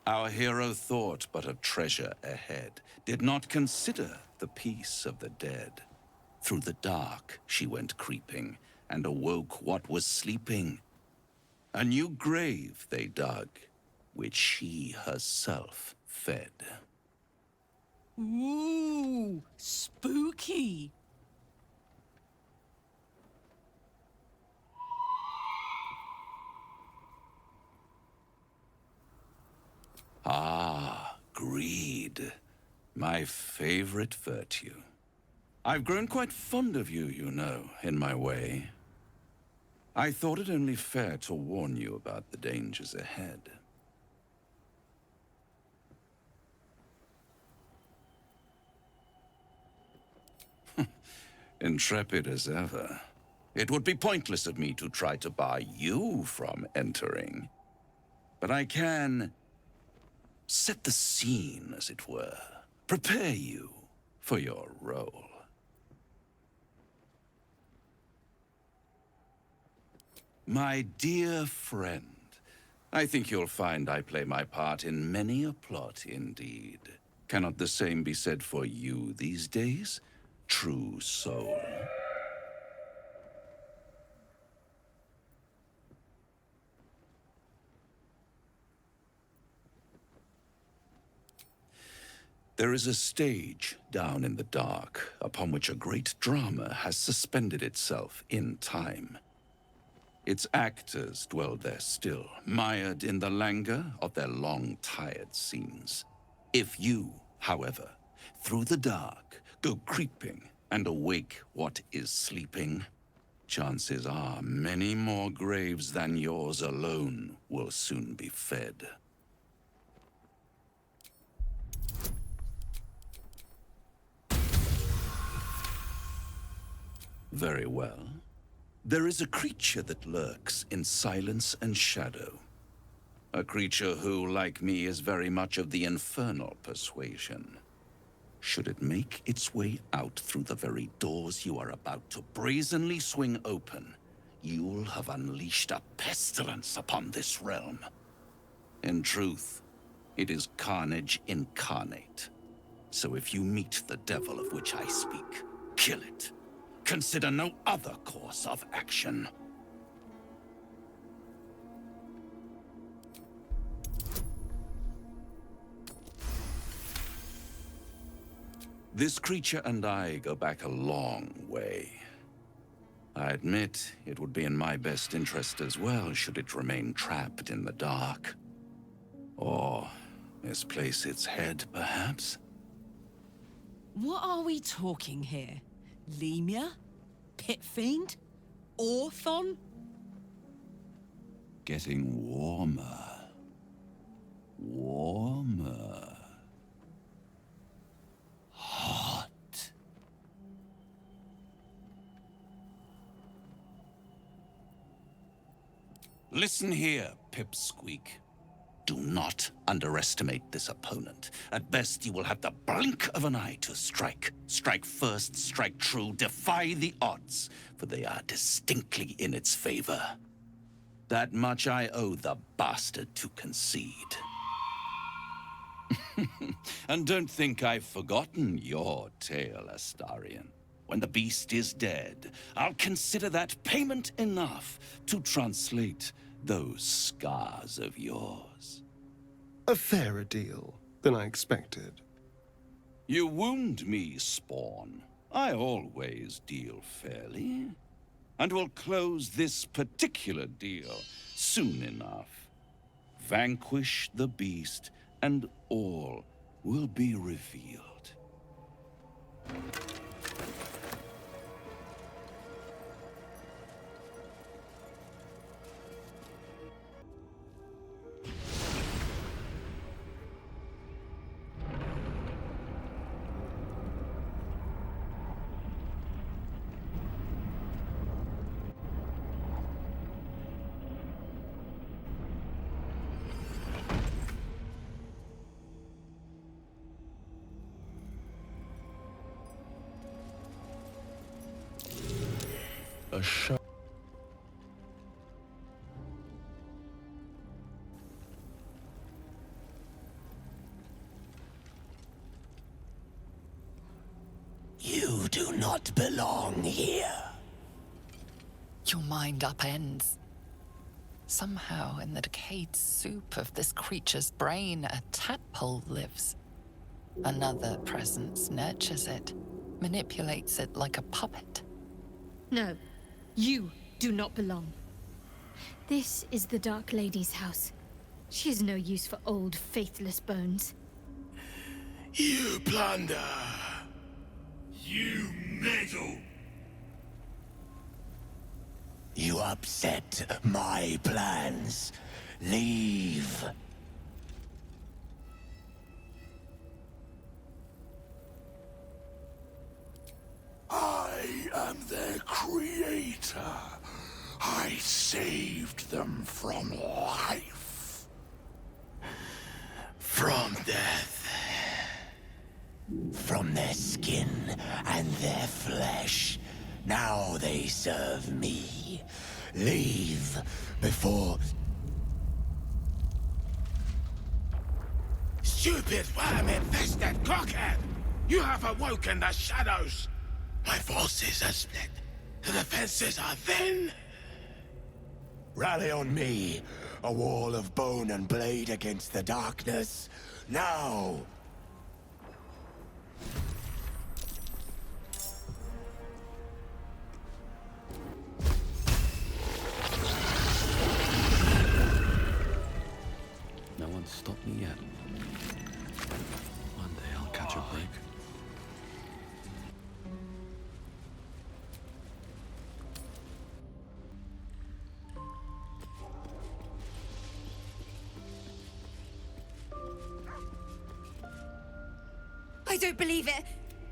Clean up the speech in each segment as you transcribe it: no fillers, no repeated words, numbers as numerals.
Our hero thought but of treasure ahead, did not consider the peace of the dead. Through the dark she went creeping, and awoke what was sleeping. A new grave they dug, which she herself fed. Ooh, spooky. Ah, greed. My favorite virtue. I've grown quite fond of you, you know, in my way. I thought it only fair to warn you about the dangers ahead. Intrepid as ever. It would be pointless of me to try to bar you from entering. But I can set the scene, as it were. Prepare you for your role. My dear friend, I think you'll find I play my part in many a plot indeed. Cannot the same be said for you these days, true soul? There is a stage down in the dark upon which a great drama has suspended itself in time. Its actors dwell there still, mired in the languor of their long, tired scenes. If you, however, through the dark, go creeping and awake what is sleeping, chances are many more graves than yours alone will soon be fed. Very well. There is a creature that lurks in silence and shadow. A creature who, like me, is very much of the infernal persuasion. Should it make its way out through the very doors you are about to brazenly swing open, you'll have unleashed a pestilence upon this realm. In truth, it is carnage incarnate. So if you meet the devil of which I speak, kill it. Consider no other course of action. This creature and I go back a long way. I admit it would be in my best interest as well should it remain trapped in the dark. Or misplace its head, perhaps? What are we talking here? Lemur? Pit fiend? Orthon? Getting warmer. Warmer. Hot. Listen here, Pipsqueak. Do not underestimate this opponent. At best, you will have the blink of an eye to strike. Strike first, strike true, defy the odds, for they are distinctly in its favor. That much I owe the bastard to concede. And don't think I've forgotten your tale, Astarion. When the beast is dead, I'll consider that payment enough to translate those scars of yours. A fairer deal than I expected. You wound me, Spawn. I always deal fairly. And will close this particular deal soon enough. Vanquish the beast, and all will be revealed. A shot. do not belong here. Your mind upends. Somehow, in the decayed soup of this creature's brain, a tadpole lives. Another presence nurtures it, manipulates it like a puppet. No, you do not belong. This is the Dark Lady's house. She is no use for old, faithless bones. You plunder! You meddle! You upset my plans. Leave. I am their creator. I saved them from life. From death. From their skin and their flesh. Now they serve me. Leave before... Stupid worm-infested cockhead! You have awoken the shadows! My forces are split. The defenses are thin. Rally on me. A wall of bone and blade against the darkness. Now! No one's stopped me yet. One day I'll catch a break. I don't believe it!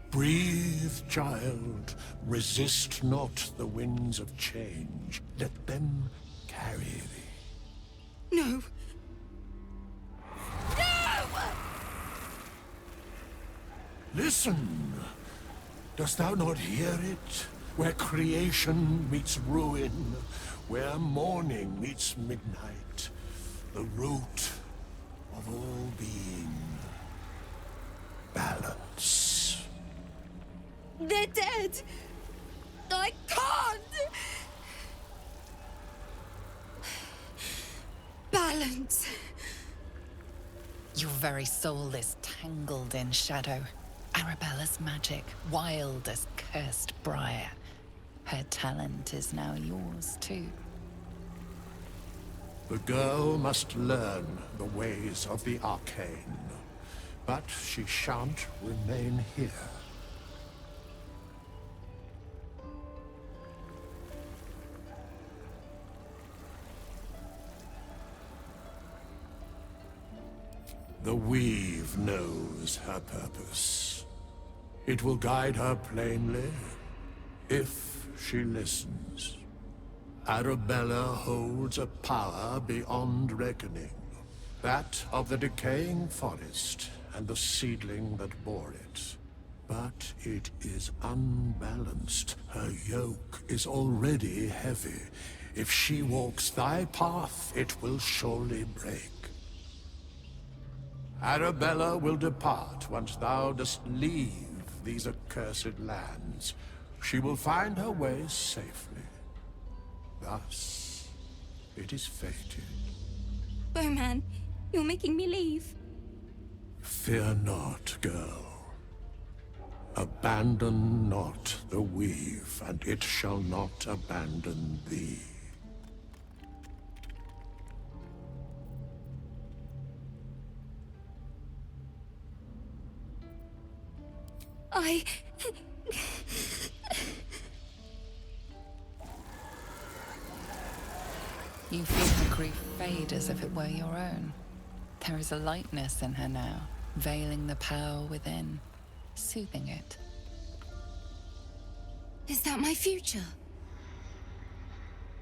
Breathe, child. Resist not the winds of change. Let them carry thee. No! No! Listen! Dost thou not hear it? Where creation meets ruin, where morning meets midnight, the root of all being. Balance. They're dead! I can't! Balance. Your very soul is tangled in shadow. Arabella's magic, wild as cursed briar. Her talent is now yours, too. The girl must learn the ways of the arcane. But she shan't remain here. The weave knows her purpose. It will guide her plainly, if she listens. Arabella holds a power beyond reckoning. That of the decaying forest and the seedling that bore it. But it is unbalanced. Her yoke is already heavy. If she walks thy path, it will surely break. Arabella will depart once thou dost leave these accursed lands. She will find her way safely. Thus, it is fated. Bowman, you're making me leave. Fear not, girl. Abandon not the weave, and it shall not abandon thee. You feel her grief fade as if it were your own. There is a lightness in her now, veiling the power within, soothing it. Is that my future?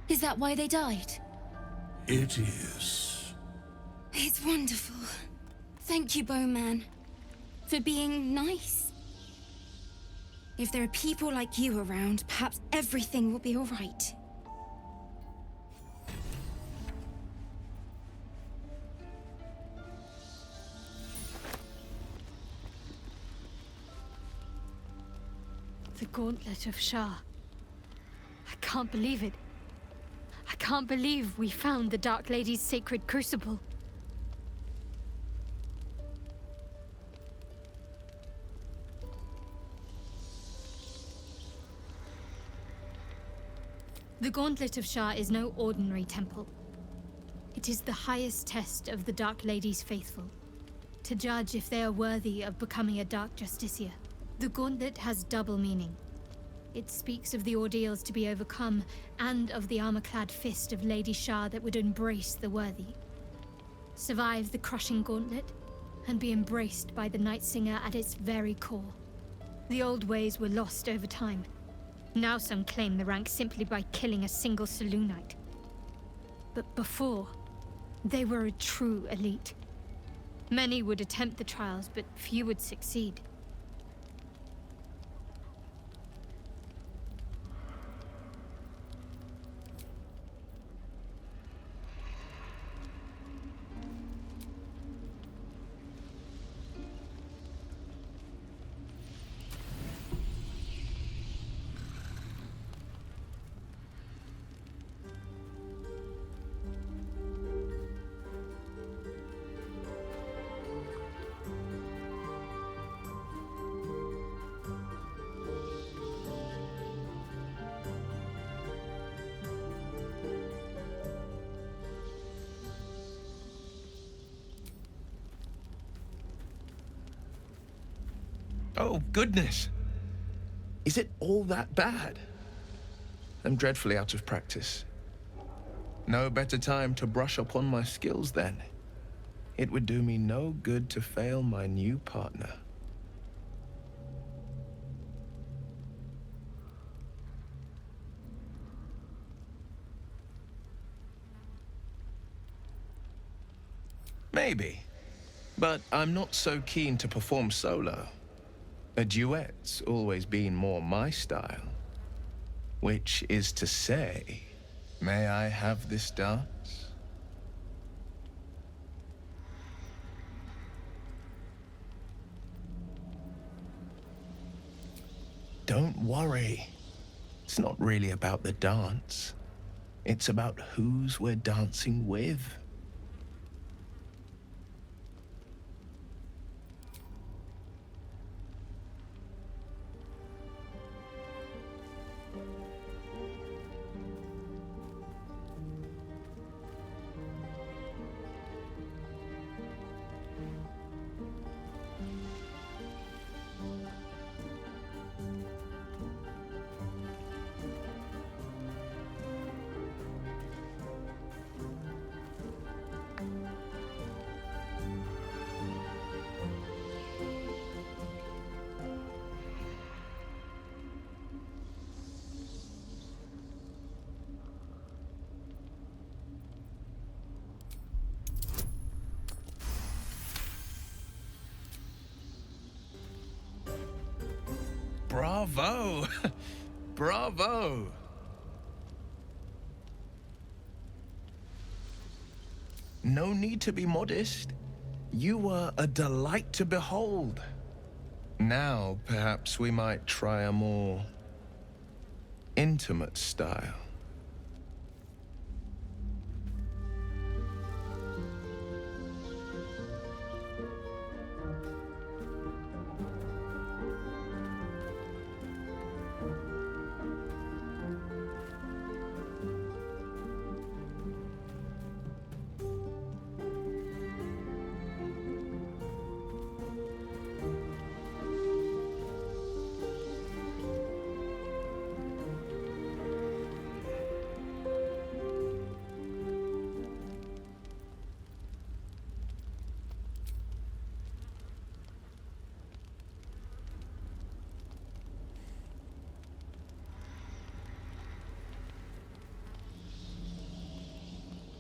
Is that why they died? It is. It's wonderful. Thank you, Bowman, for being nice. If there are people like you around, perhaps everything will be all right. For Gauntlet of Sharr. I can't believe it. I can't believe we found the Dark Lady's sacred crucible. The Gauntlet of Sharr is no ordinary temple. It is the highest test of the Dark Lady's faithful, to judge if they are worthy of becoming a Dark Justiciar. The Gauntlet has double meaning. It speaks of the ordeals to be overcome, and of the armor-clad fist of Lady Sharr that would embrace the worthy. Survive the crushing gauntlet, and be embraced by the Night Singer at its very core. The old ways were lost over time. Now some claim the rank simply by killing a single Selûnite. But before, they were a true elite. Many would attempt the trials, but few would succeed. Oh, goodness! Is it all that bad? I'm dreadfully out of practice. No better time to brush up on my skills then. It would do me no good to fail my new partner. Maybe, but I'm not so keen to perform solo. A duet's always been more my style. Which is to say, may I have this dance? Don't worry. It's not really about the dance. It's about whose we're dancing with. Bravo! Bravo! No need to be modest. You were a delight to behold. Now, perhaps we might try a more intimate style.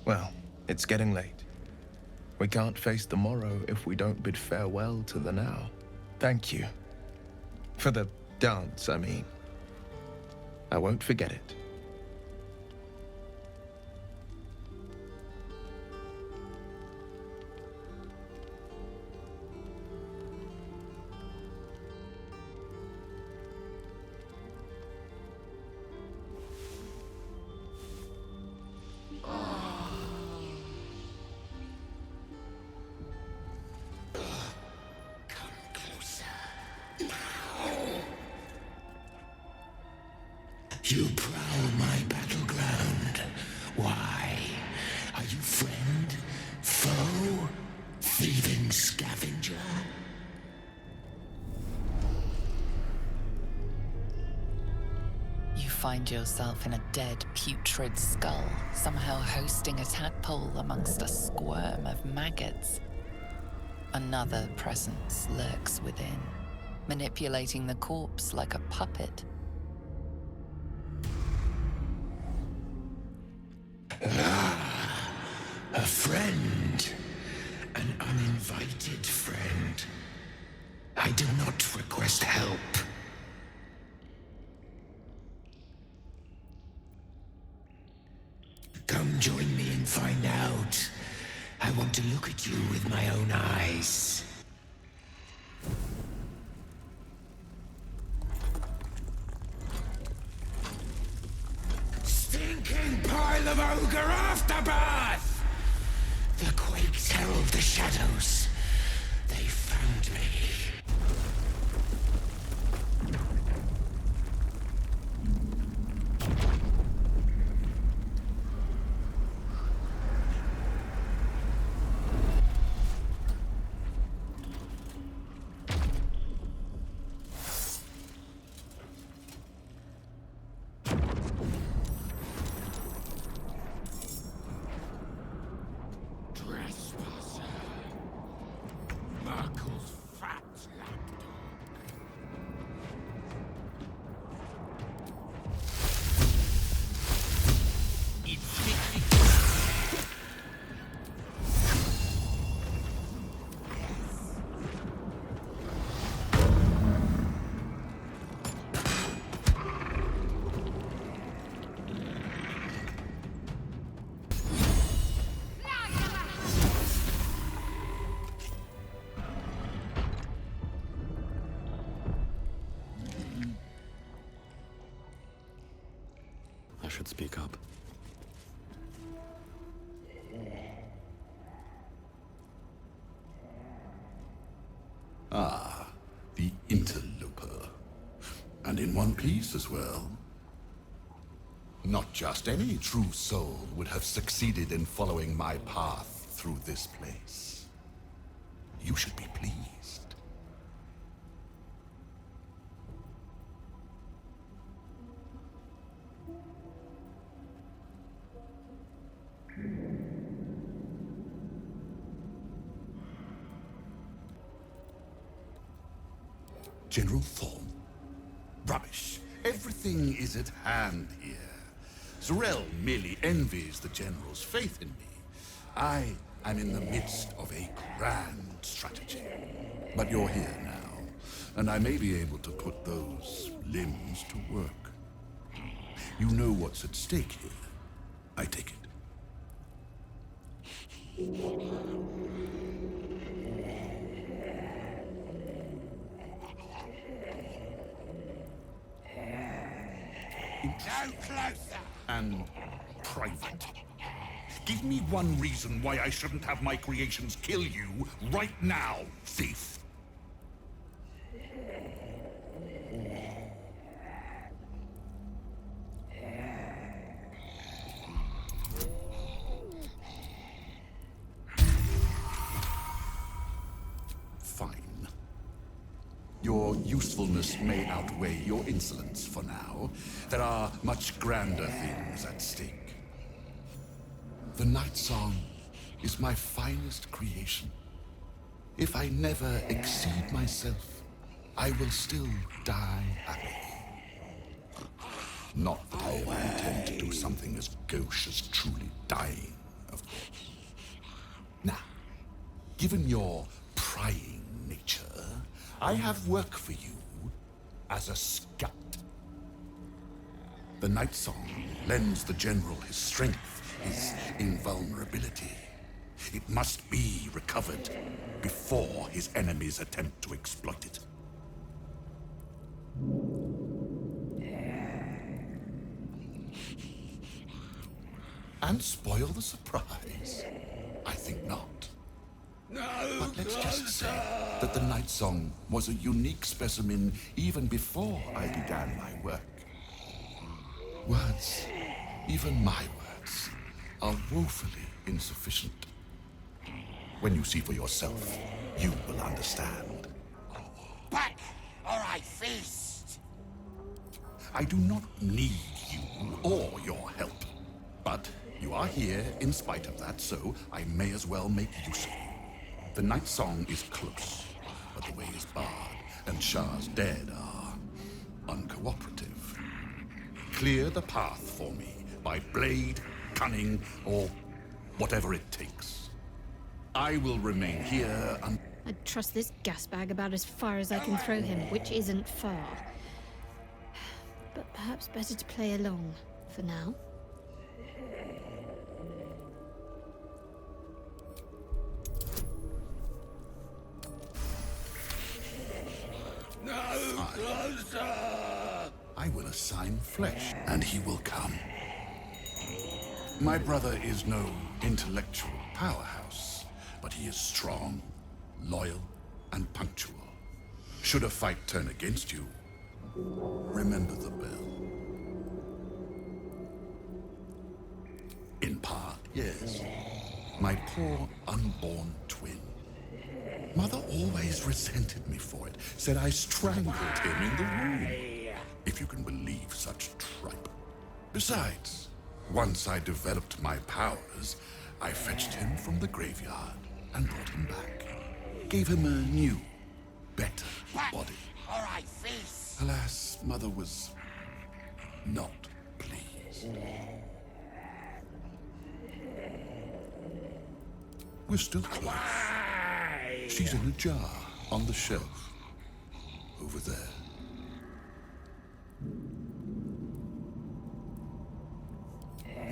Well, it's getting late. We can't face the morrow if we don't bid farewell to the now. Thank you. For the dance, I mean. I won't forget it. You prowl my battleground. Why? Are you friend? Foe? Thieving scavenger? You find yourself in a dead, putrid skull, somehow hosting a tadpole amongst a squirm of maggots. Another presence lurks within, manipulating the corpse like a puppet. A friend. An uninvited friend. I did not request help. Come join me and find out. I want to look at you with my own eyes. Stinking pile of ogre aftermath! The quakes herald the shadows. They found me. I should speak up. Ah, the interloper. And in one piece as well. Not just any true soul would have succeeded in following my path through this place. You should be pleased. General Thorn? Rubbish. Everything is at hand here. Zorel merely envies the General's faith in me. I am in the midst of a grand strategy. But you're here now, and I may be able to put those limbs to work. You know what's at stake here, I take it. No closer! And private. Give me one reason why I shouldn't have my creations kill you right now, thief. Fine. Your usefulness may outweigh your insolence for now. There are much grander things at stake. The Night Song is my finest creation. If I never exceed myself, I will still die happy. Not that I ever intend to do something as gauche as truly dying, of course. Now, given your prying nature, I have work for you as a scout. The Night Song lends the General his strength, his invulnerability. It must be recovered before his enemies attempt to exploit it. And spoil the surprise? I think not. No! But let's just say that the Night Song was a unique specimen even before I began my work. Words, even my words, are woefully insufficient. When you see for yourself, you will understand. Back, or I feast! I do not need you or your help. But you are here in spite of that, so I may as well make use of you. The night song is close, but the way is barred, and Sharr's dead are uncooperative. Clear the path for me by blade, cunning, or whatever it takes. I will remain here until... I'd trust this gas bag about as far as I can throw him, which isn't far. But perhaps better to play along for now. No closer! I will assign Flesh, and he will come. My brother is no intellectual powerhouse, but he is strong, loyal, and punctual. Should a fight turn against you, remember the bell. In part, yes. My poor unborn twin. Mother always resented me for it, said I strangled him in the womb. If you can believe such tripe. Besides, once I developed my powers, I fetched him from the graveyard and brought him back. Gave him a new, better body. Or I feast! Alas, Mother was not pleased. We're still close. She's in a jar on the shelf. Over there.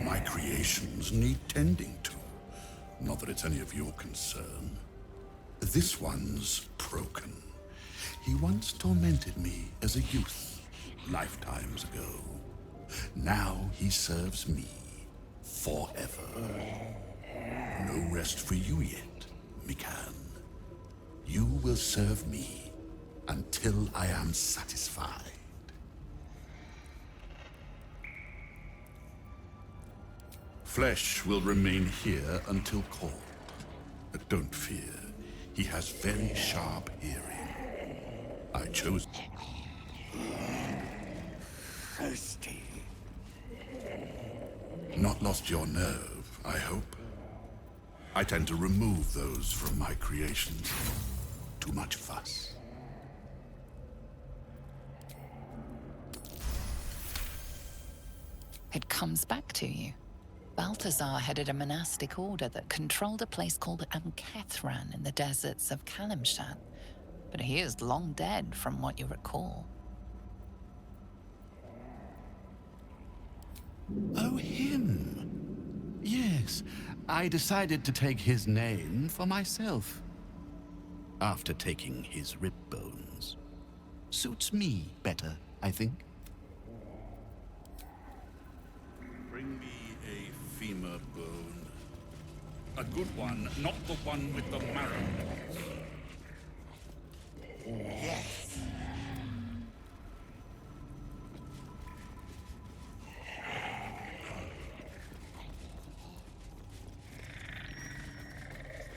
My creations need tending to. Not that it's any of your concern. This one's broken. He once tormented me as a youth, lifetimes ago. Now he serves me forever. No rest for you yet, Mikan. You will serve me until I am satisfied. Flesh will remain here until called. But don't fear, he has very sharp hearing. I chose... Thirsty. Not lost your nerve, I hope. I tend to remove those from my creations. Too much fuss. It comes back to you. Balthazar headed a monastic order that controlled a place called Amkethran in the deserts of Kalimshan. But he is long dead, from what you recall. Oh, him. Yes, I decided to take his name for myself. After taking his rib bones. Suits me better, I think. Bring me a femur bone. A good one, not the one with the marrow. Yes.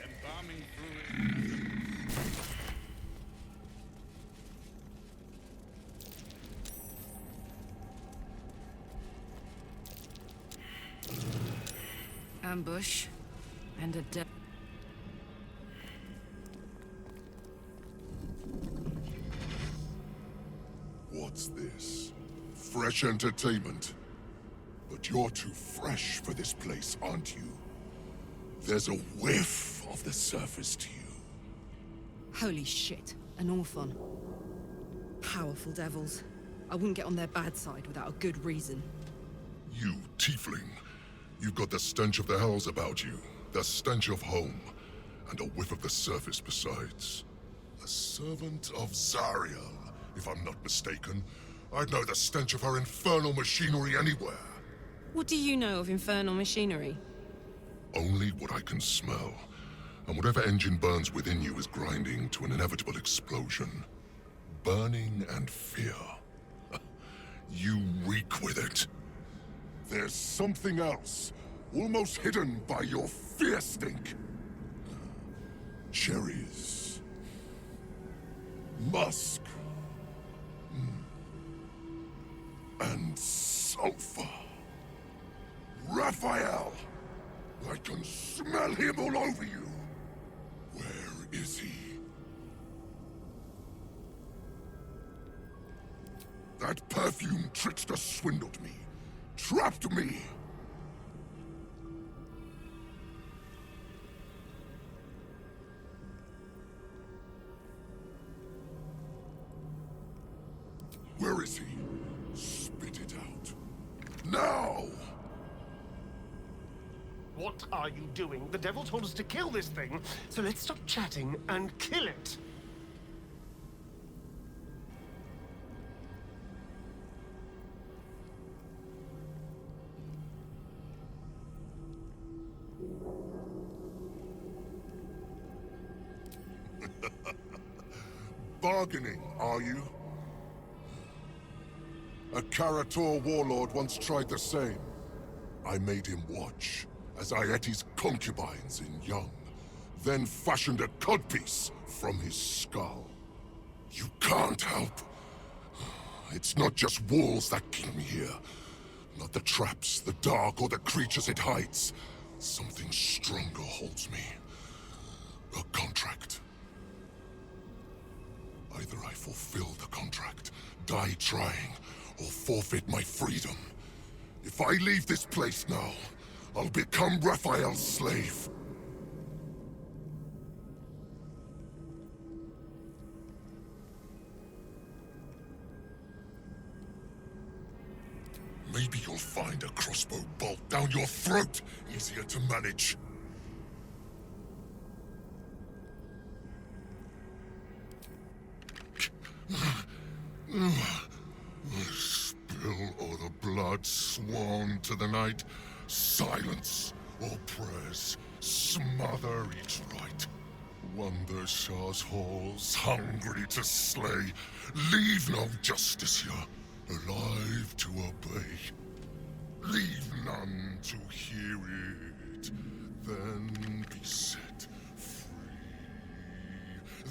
Embalming fluid. Ambush and a death. What's this? Fresh entertainment? But you're too fresh for this place, aren't you? There's a whiff of the surface to you. Holy shit, an Orphon. Powerful devils. I wouldn't get on their bad side without a good reason. You, tiefling. You've got the stench of the hells about you, the stench of home, and a whiff of the surface besides. A servant of Zariel, if I'm not mistaken. I'd know the stench of her infernal machinery anywhere. What do you know of infernal machinery? Only what I can smell, and whatever engine burns within you is grinding to an inevitable explosion. Burning and fear. You reek with it. There's something else, almost hidden by your fear stink. Cherries. Musk. And sulfur. Raphael! I can smell him all over you. Where is he? That perfume trickster swindled me. Trapped me! Where is he? Spit it out. Now! What are you doing? The devil told us to kill this thing, so let's stop chatting and kill it. Bargaining, are you? A Karator warlord once tried the same. I made him watch as I ate his concubines in young, then fashioned a codpiece from his skull. You can't help. It's not just walls that keep me here. Not the traps, the dark, or the creatures it hides. Something stronger holds me. A contract. Either I fulfill the contract, die trying, or forfeit my freedom. If I leave this place now, I'll become Raphael's slave. Maybe you'll find a crossbow bolt down your throat easier to manage. Spill all the blood sworn to the night. Silence all prayers. Smother each rite. Wander Shar's halls, hungry to slay. Leave no justice here, alive to obey. Leave none to hear it, then be set free.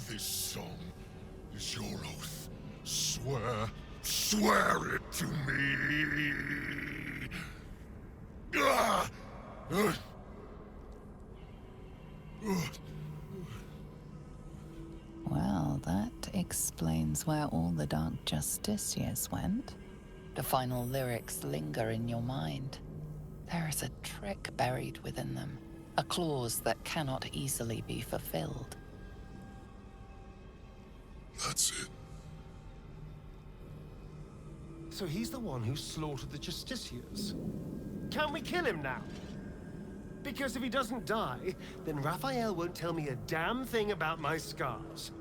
This song is your oath. Swear it to me! Well, that explains where all the Dark Justiciars went. The final lyrics linger in your mind. There is a trick buried within them, a clause that cannot easily be fulfilled. That's it. So he's the one who slaughtered the Justiciars. Can we kill him now? Because if he doesn't die, then Raphael won't tell me a damn thing about my scars.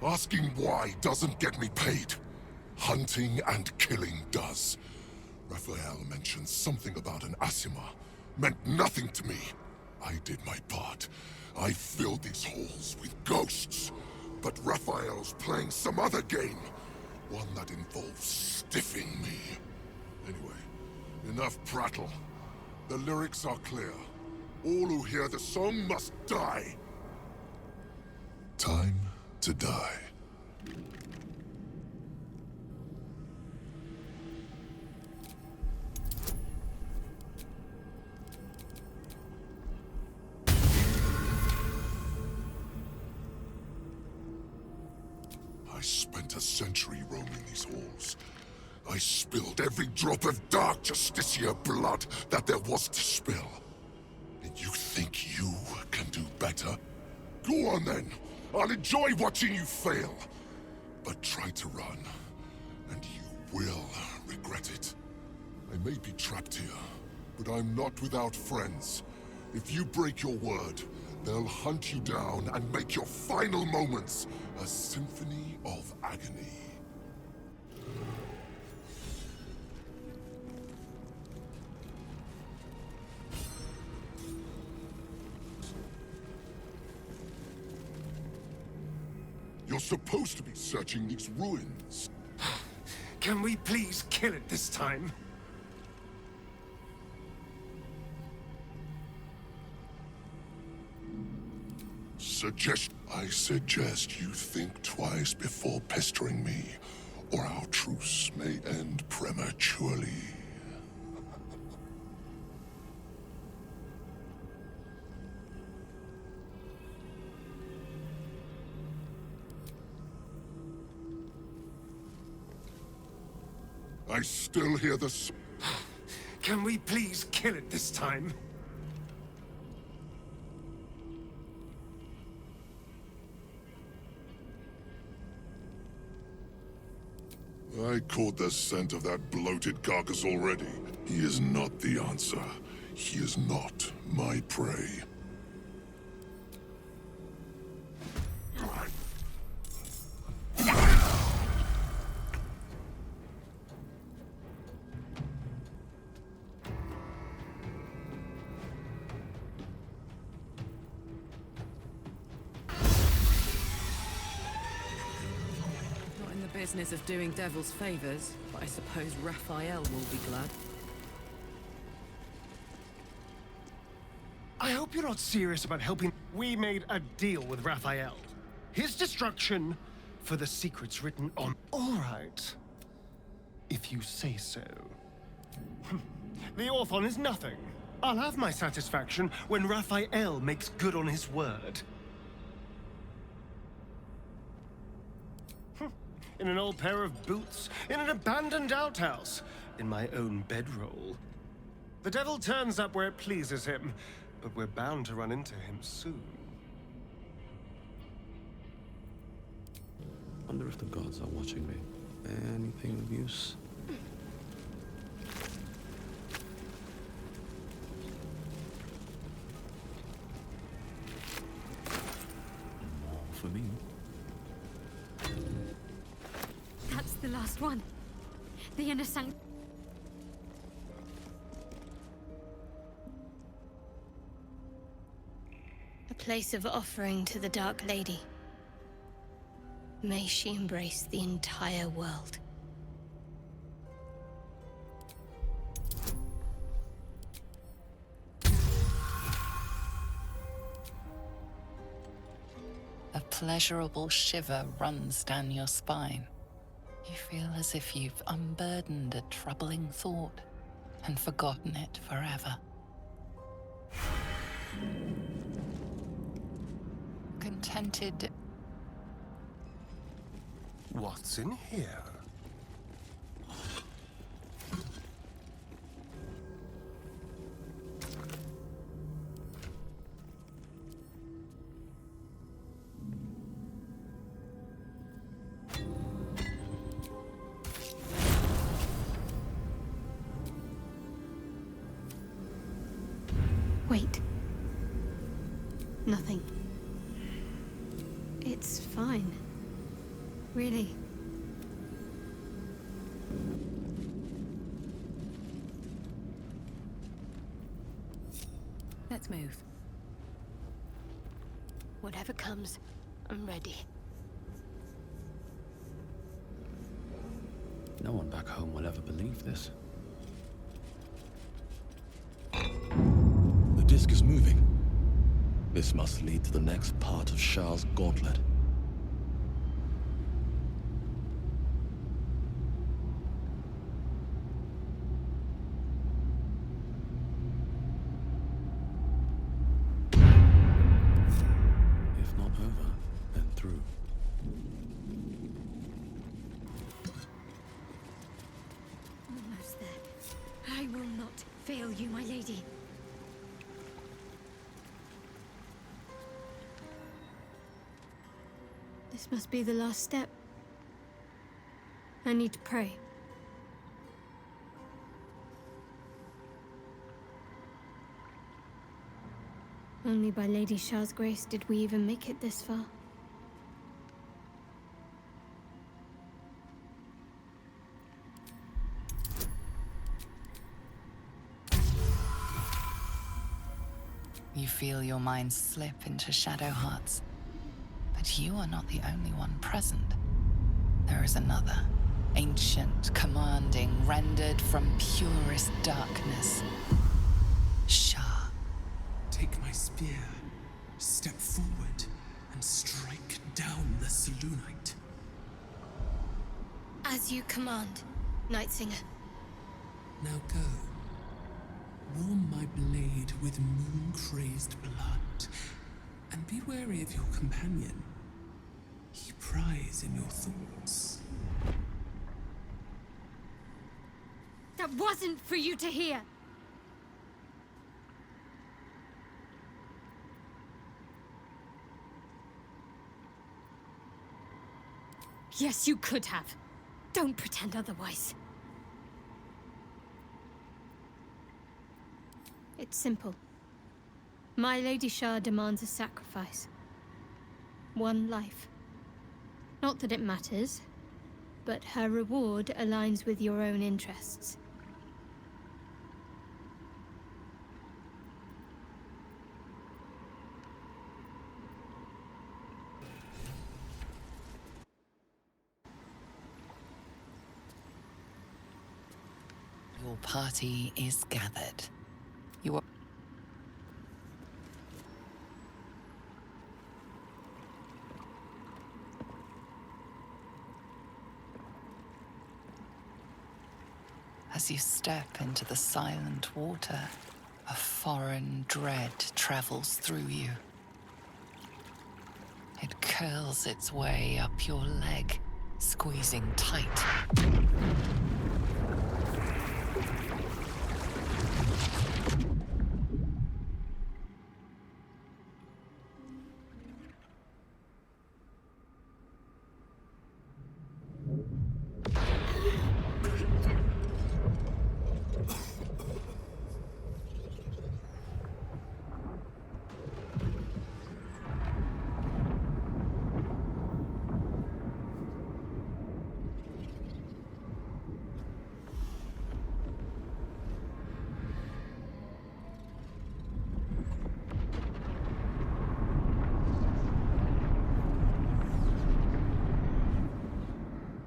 Asking why doesn't get me paid. Hunting and killing does. Raphael mentioned something about an Asima. Meant nothing to me. I did my part. I filled these halls with ghosts. But Raphael's playing some other game. One that involves stiffing me. Anyway, enough prattle. The lyrics are clear. All who hear the song must die. Time to die. I spent a century roaming these halls. I spilled every drop of Dark Justicia blood that there was to spill. And you think you can do better? Go on then. I'll enjoy watching you fail. But try to run, and you will regret it. I may be trapped here, but I'm not without friends. If you break your word, they'll hunt you down and make your final moments a symphony of agony. Your supposed to be searching these ruins. Can we please kill it this time? I suggest you think twice before pestering me, or our truce may end prematurely. I still hear the... Can we please kill it this time? I caught the scent of that bloated carcass already. He is not the answer. He is not my prey. Business of doing devil's favors, but I suppose Raphael will be glad. I hope you're not serious about helping. We made a deal with Raphael. His destruction for the secrets written on. All right. If you say so. The Orphan is nothing. I'll have my satisfaction when Raphael makes good on his word. In an old pair of boots, in an abandoned outhouse, in my own bedroll. The devil turns up where it pleases him, but we're bound to run into him soon. Wonder if the gods are watching me. Anything of use? More for me. That's the last one. The inner sanctum. A place of offering to the Dark Lady. May she embrace the entire world. A pleasurable shiver runs down your spine. You feel as if you've unburdened a troubling thought and forgotten it forever. Contented. What's in here? Wait. Nothing. It's fine. Really. Let's move. Whatever comes, I'm ready. No one back home will ever believe this. The disk is moving. This must lead to the next part of Sharr's gauntlet. If not over, then through. Almost there. I will not fail you, my lady. This must be the last step. I need to pray. Only by Lady Sharr's grace did we even make it this far. You feel your mind slip into shadow hearts. But But you are not the only one present. There is another, ancient, commanding, rendered from purest darkness. Sharr. Take my spear, step forward, and strike down the Selûnite. As you command, Night Singer. Now go. Warm my blade with moon-crazed blood, and be wary of your companion. He pries in your thoughts. That wasn't for you to hear! Yes, you could have. Don't pretend otherwise. It's simple. My Lady Sharr demands a sacrifice. One life. Not that it matters, but her reward aligns with your own interests. Your party is gathered. You are... As you step into the silent water, a foreign dread travels through you. It curls its way up your leg, squeezing tight.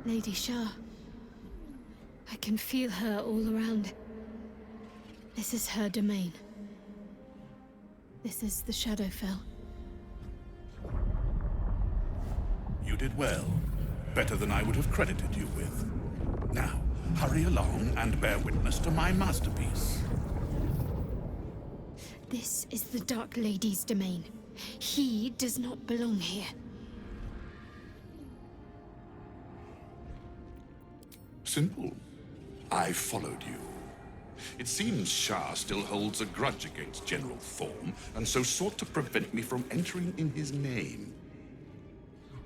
Lady Sharr. I can feel her all around. This is her domain. This is the Shadowfell. You did well. Better than I would have credited you with. Now, hurry along and bear witness to my masterpiece. This is the Dark Lady's domain. He does not belong here. Simple. I followed you. It seems Sharr still holds a grudge against General Thorm, and so sought to prevent me from entering in his name.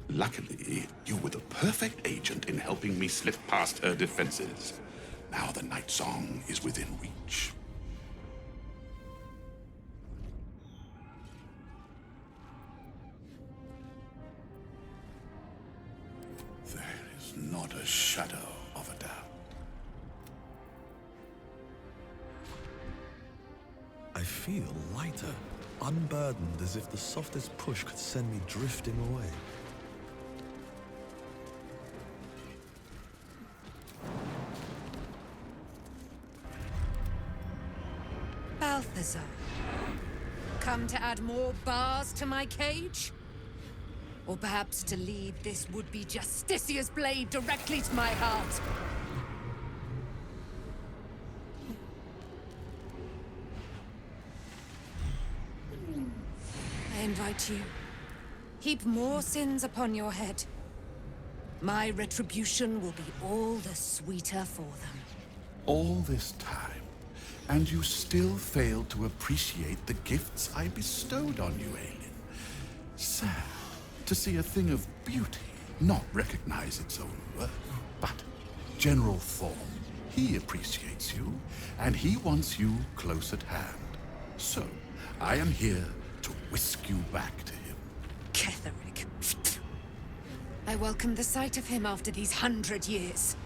Luckily, you were the perfect agent in helping me slip past her defenses. Now the Night Song is within reach. There is not a shadow of a doubt. I feel lighter, unburdened, as if the softest push could send me drifting away. Balthazar, come to add more bars to my cage? Or perhaps to lead this would-be Justicia's blade directly to my heart? I invite you. Heap more sins upon your head. My retribution will be all the sweeter for them. All this time, and you still failed to appreciate the gifts I bestowed on you, Aelin. Sad to see a thing of beauty not recognize its own worth. But General Thorm, he appreciates you, and he wants you close at hand. So, I am here to whisk you back to him. Ketheric. I welcome the sight of him after these 100 years.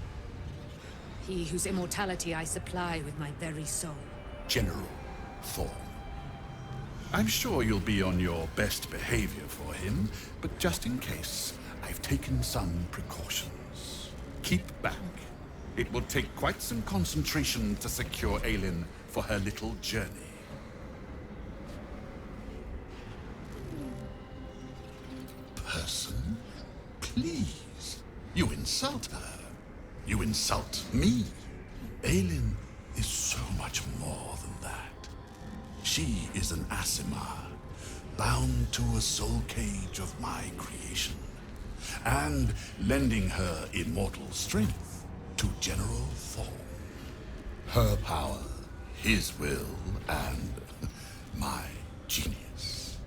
He whose immortality I supply with my very soul. General Thorm. I'm sure you'll be on your best behavior for him, but just in case, I've taken some precautions. Keep back. It will take quite some concentration to secure Aelin for her little journey. Person? Please. You insult her. You insult me. Aelin is so much more than that. She is an Asimar, bound to a soul cage of my creation, and lending her immortal strength to General Thorn. Her power, his will, and my genius.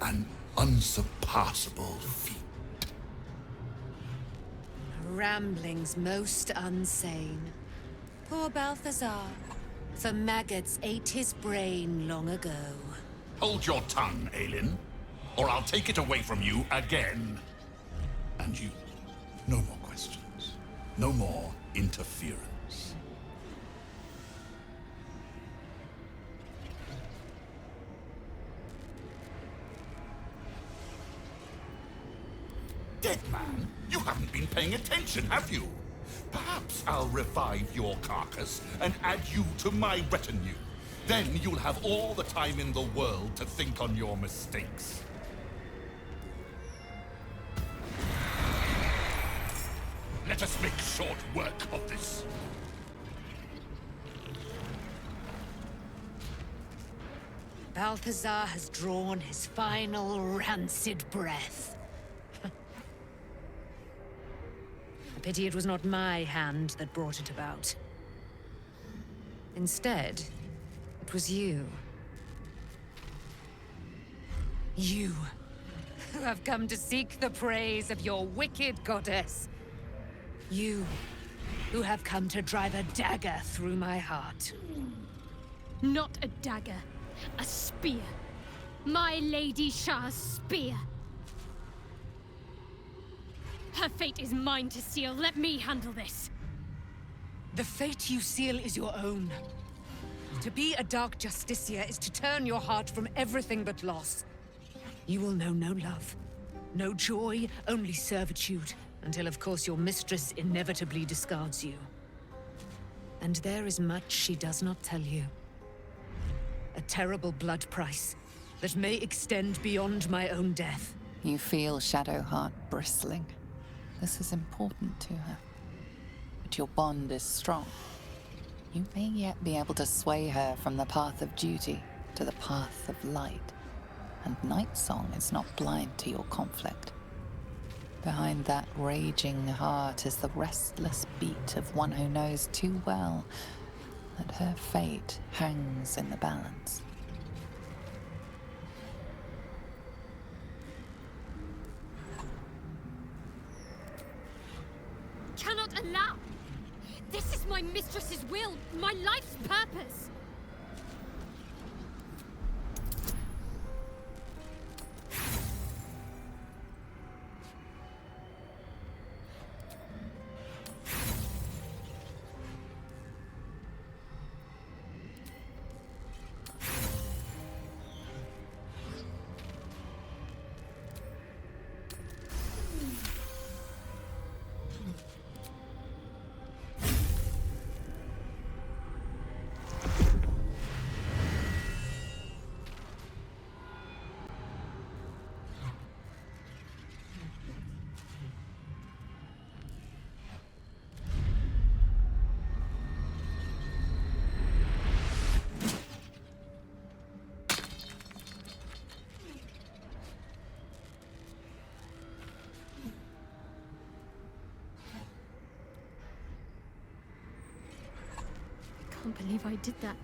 An unsurpassable feat. Ramblings most unsane. Poor Balthazar. For maggots ate his brain long ago. Hold your tongue, Aelin, or I'll take it away from you again. And you, no more questions. No more interference. Dead man, you haven't been paying attention, have you? Perhaps I'll revive your carcass and add you to my retinue. Then you'll have all the time in the world to think on your mistakes. Let us make short work of this. Balthazar has drawn his final rancid breath. A pity it was not my hand that brought it about. Instead, it was you. You, who have come to seek the praise of your wicked goddess. You, who have come to drive a dagger through my heart. Not a dagger, a spear. My Lady Shar's spear. Her fate is mine to seal. Let me handle this. The fate you seal is your own. To be a Dark Justiciar is to turn your heart from everything but loss. You will know no love, no joy, only servitude, until of course your mistress inevitably discards you. And there is much she does not tell you. A terrible blood price that may extend beyond my own death. You feel Shadowheart bristling. This is important to her. But your bond is strong. You may yet be able to sway her from the path of duty to the path of light. And Nightsong is not blind to your conflict. Behind that raging heart is the restless beat of one who knows too well that her fate hangs in the balance. Cannot allow! This is my mistress's will, my life's purpose! I can't believe I did that.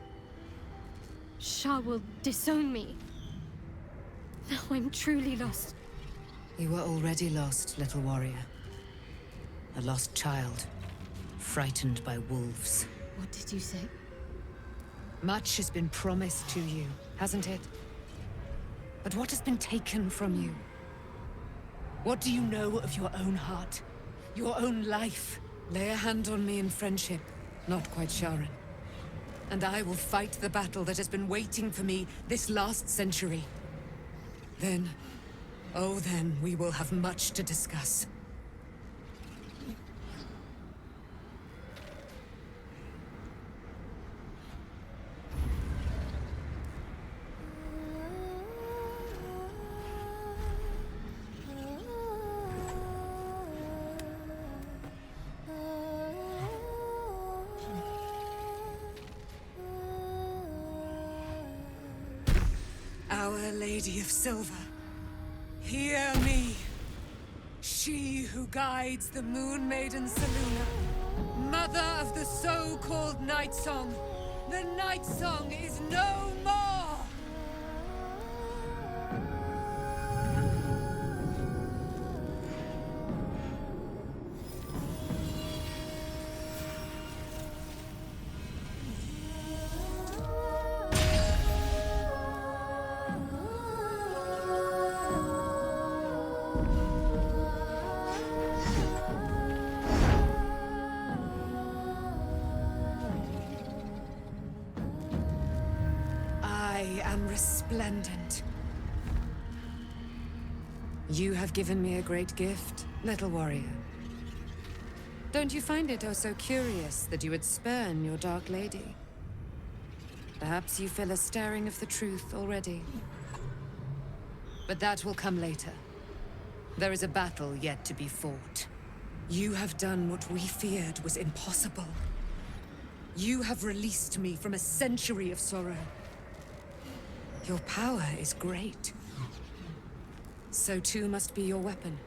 Sharr will disown me. Now I'm truly lost. You were already lost, little warrior. A lost child, frightened by wolves. What did you say? Much has been promised to you, hasn't it? But what has been taken from you? What do you know of your own heart? Your own life? Lay a hand on me in friendship, not quite Sharon. and I will fight the battle that has been waiting for me this last century. Then, oh then, we will have much to discuss. Our Lady of Silver, hear me. She who guides the Moon Maiden Selûne, mother of the so-called Night Song. The Night Song is no more! I am resplendent. You have given me a great gift, little warrior. Don't you find it oh so curious that you would spurn your Dark Lady? Perhaps you feel a stirring of the truth already. But that will come later. There is a battle yet to be fought. You have done what we feared was impossible. You have released me from a century of sorrow. Your power is great. So too must be your weapon.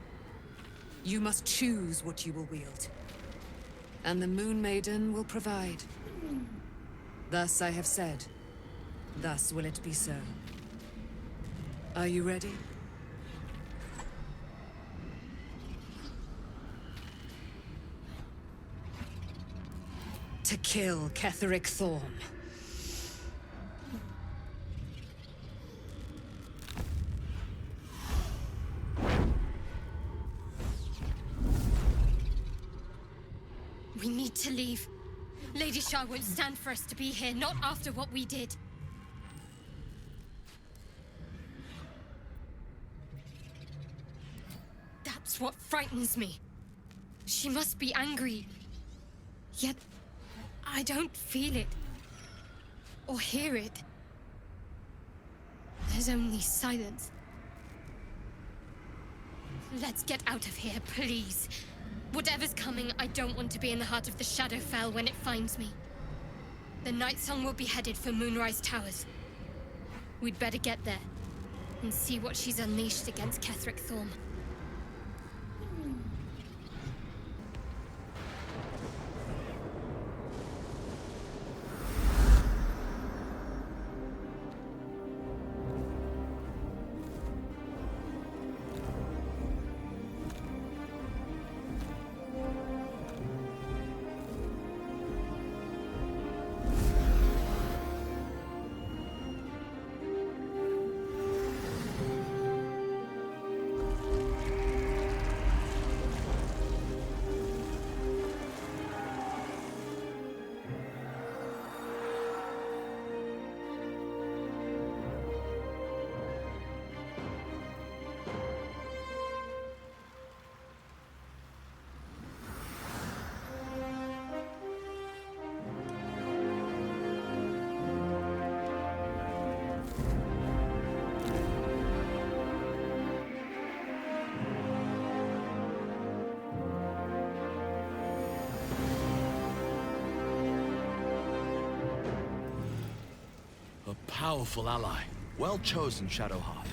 You must choose what you will wield. And the Moon Maiden will provide. Thus I have said. Thus will it be so. Are you ready? To kill Ketheric Thorm. We need to leave. Lady Sharr won't stand for us to be here, not after what we did. That's what frightens me. She must be angry. Yet, I don't feel it. Or hear it. There's only silence. Let's get out of here, please. Whatever's coming, I don't want to be in the heart of the Shadowfell when it finds me. The Night Song will be headed for Moonrise Towers. We'd better get there and see what she's unleashed against Ketheric Thorm. A powerful ally. Well chosen, Shadowheart.